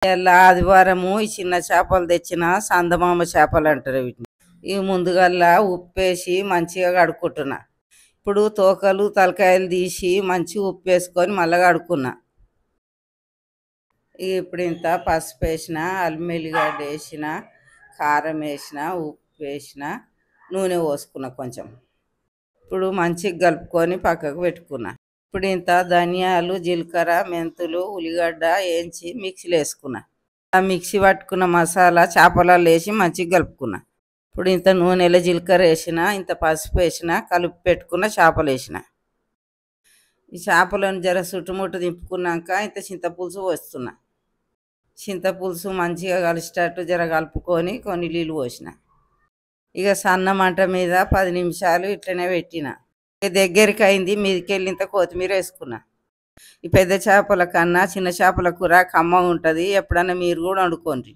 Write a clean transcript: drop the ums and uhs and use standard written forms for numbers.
ఇలా ఆదివారము ఈ చిన్న చేపలు తెచ్చిన సందమామ చేపలు అంటారు వీటిని. ఇవి ముందుగల్లా ఉప్పేసి మంచిగా కడుక్కుంటున్నా. ఇప్పుడు తోకలు తలకాయలు తీసి మంచిగా ఉప్పు వేసుకొని మళ్ళీ కడుక్కున్నా. ఇప్పుడు ఇంత పసుపు వేసిన, అల్లం ఎల్లిగడ్డ వేసిన, కారం వేసిన, ఉప్పు వేసిన, నూనె పోసుకున్నా కొంచెం. ఇప్పుడు మంచిగా కలుపుకొని పక్కకు పెట్టుకున్నా. ఇప్పుడు ఇంత ధనియాలు, జీలకర్ర, మెంతులు, ఉల్లిగడ్డ వేయించి మిక్సీలో వేసుకున్నా. ఆ మిక్సీ పట్టుకున్న మసాలా చేపలలో వేసి మంచిగా కలుపుకున్నా. ఇప్పుడు ఇంత నూనెలో జీలకర్ర వేసిన, ఇంత పసుపు వేసిన, కలిపి పెట్టుకున్న చేపలు వేసిన. ఈ చేపలను జర చుట్టుముట్టు దింపుకున్నాక ఇంత చింతపులుసు పోస్తున్నా. చింతపులుసు మంచిగా కలిసేటట్టు జర కలుపుకొని కొన్ని నీళ్ళు పోసిన. ఇక సన్న మంట మీద 10 నిమిషాలు ఇట్లనే పెట్టిన. దగ్గరికి అయింది, మీదకి వెళ్ళి ఇంత కొత్తిమీర వేసుకున్నా. ఈ పెద్ద చేపల కన్నా చిన్న చేపల కూర కమ్మగా ఉంటుంది. ఎప్పుడన్నా మీరు కూడా వండుకోండి.